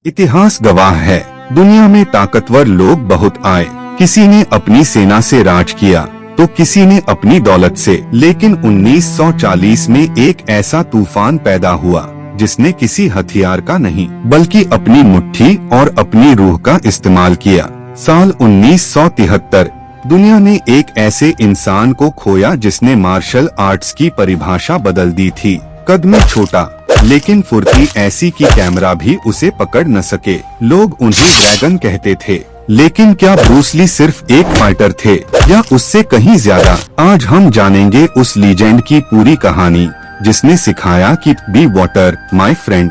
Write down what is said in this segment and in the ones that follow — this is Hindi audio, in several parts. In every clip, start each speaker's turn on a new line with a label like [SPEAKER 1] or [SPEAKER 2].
[SPEAKER 1] इतिहास गवाह है, दुनिया में ताकतवर लोग बहुत आए। किसी ने अपनी सेना से राज किया तो किसी ने अपनी दौलत से। लेकिन 1940 में एक ऐसा तूफान पैदा हुआ जिसने किसी हथियार का नहीं बल्कि अपनी मुट्ठी और अपनी रूह का इस्तेमाल किया। साल 1973 दुनिया ने एक ऐसे इंसान को खोया जिसने मार्शल आर्ट्स की परिभाषा बदल दी थी। कद में छोटा लेकिन फुर्ती ऐसी कि कैमरा भी उसे पकड़ न सके। लोग उन्हें ड्रैगन कहते थे। लेकिन क्या ब्रूस ली सिर्फ एक फाइटर थे या उससे कहीं ज्यादा? आज हम जानेंगे उस लीजेंड की पूरी कहानी जिसने सिखाया कि be water my friend.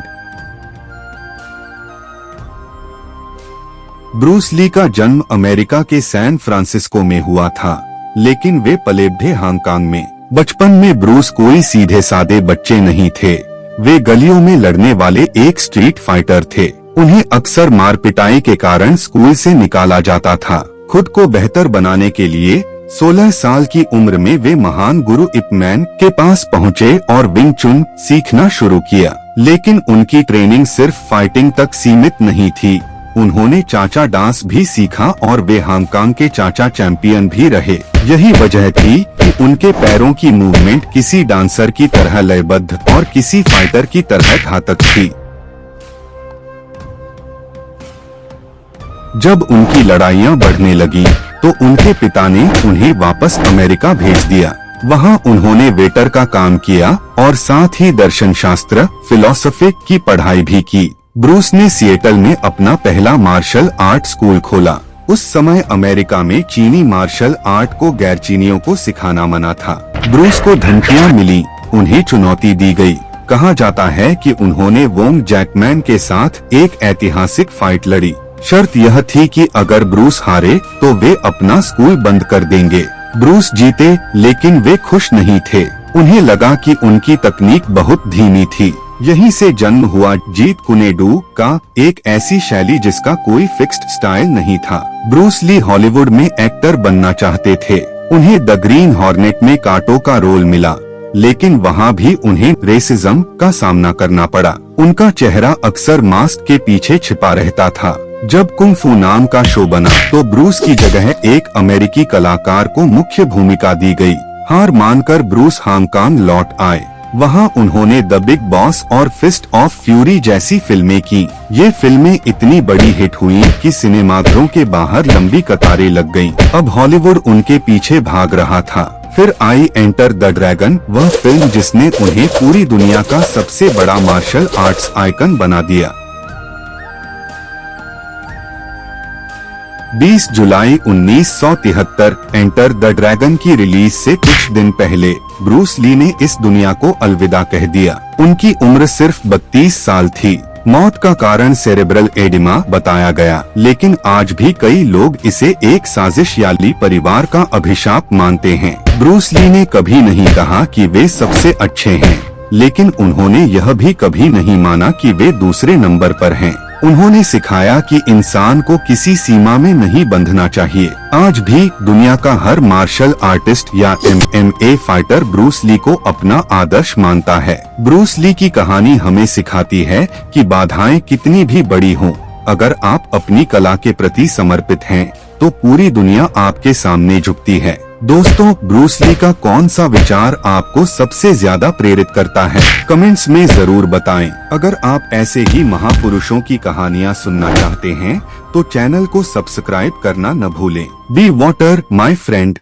[SPEAKER 1] Bruce Lee का जन्म अमेरिका के सैन फ्रांसिस्को में हुआ था, लेकिन वे पले बढ़े हांगकांग में। बचपन में ब्रूस कोई सीधे सादे बच्चे नहीं थे। वे गलियों में लड़ने वाले एक स्ट्रीट फाइटर थे। उन्हें अक्सर मार पिटाई के कारण स्कूल से निकाला जाता था। खुद को बेहतर बनाने के लिए 16 साल की उम्र में वे महान गुरु इप मैन के पास पहुँचे और विंग चुन सीखना शुरू किया। लेकिन उनकी ट्रेनिंग सिर्फ फाइटिंग तक सीमित नहीं थी। उन्होंने चाचा डांस भी सीखा और वे हांगकांग के चाचा चैंपियन भी रहे। यही वजह थी कि उनके पैरों की मूवमेंट किसी डांसर की तरह लयबद्ध और किसी फाइटर की तरह घातक थी। जब उनकी लड़ाइयां बढ़ने लगी तो उनके पिता ने उन्हें वापस अमेरिका भेज दिया। वहां उन्होंने वेटर का काम किया और साथ ही दर्शन शास्त्र फिलॉसफी की पढ़ाई भी की। ब्रूस ने सिएटल में अपना पहला मार्शल आर्ट स्कूल खोला। उस समय अमेरिका में चीनी मार्शल आर्ट को गैर चीनियों को सिखाना मना था। ब्रूस को धमकियां मिली, उन्हें चुनौती दी गई। कहा जाता है कि उन्होंने वोंग जैकमैन के साथ एक ऐतिहासिक फाइट लड़ी। शर्त यह थी कि अगर ब्रूस हारे तो वे अपना स्कूल बंद कर देंगे। ब्रूस जीते लेकिन वे खुश नहीं थे। उन्हें लगा कि उनकी तकनीक बहुत धीमी थी। यहीं से जन्म हुआ जीत कुनेडू का, एक ऐसी शैली जिसका कोई फिक्स्ड स्टाइल नहीं था। ब्रूस ली हॉलीवुड में एक्टर बनना चाहते थे। उन्हें द ग्रीन हॉर्नेट में काटो का रोल मिला, लेकिन वहां भी उन्हें रेसिज्म का सामना करना पड़ा। उनका चेहरा अक्सर मास्क के पीछे छिपा रहता था। जब कुंग फू नाम का शो बना तो ब्रूस की जगह एक अमेरिकी कलाकार को मुख्य भूमिका दी गई। हार मानकर ब्रूस हांगकांग लौट आए। वहां उन्होंने द बिग बॉस और फिस्ट ऑफ फ्यूरी जैसी फिल्में की। ये फिल्में इतनी बड़ी हिट हुई कि सिनेमाघरों के बाहर लंबी कतारें लग गईं। अब हॉलीवुड उनके पीछे भाग रहा था। फिर आई एंटर द ड्रैगन, वह फिल्म जिसने उन्हें पूरी दुनिया का सबसे बड़ा मार्शल आर्ट्स आइकन बना दिया। 20 जुलाई 1973 एंटर द ड्रैगन की रिलीज से कुछ दिन पहले ब्रूस ली ने इस दुनिया को अलविदा कह दिया। उनकी उम्र सिर्फ 32 साल थी। मौत का कारण सेरेब्रल एडिमा बताया गया, लेकिन आज भी कई लोग इसे एक साजिश या ली परिवार का अभिशाप मानते हैं। ब्रूस ली ने कभी नहीं कहा कि वे सबसे अच्छे हैं, लेकिन उन्होंने यह भी कभी नहीं माना कि वे दूसरे नंबर पर हैं। उन्होंने सिखाया कि इंसान को किसी सीमा में नहीं बंधना चाहिए। आज भी दुनिया का हर मार्शल आर्टिस्ट या MMA फाइटर ब्रूस ली को अपना आदर्श मानता है। ब्रूस ली की कहानी हमें सिखाती है कि बाधाएं कितनी भी बड़ी हों, अगर आप अपनी कला के प्रति समर्पित हैं तो पूरी दुनिया आपके सामने झुकती है। दोस्तों, ब्रूस ली का कौन सा विचार आपको सबसे ज्यादा प्रेरित करता है? कमेंट्स में जरूर बताएं। अगर आप ऐसे ही महापुरुषों की कहानियां सुनना चाहते हैं तो चैनल को सब्सक्राइब करना न भूलें। Be water my friend.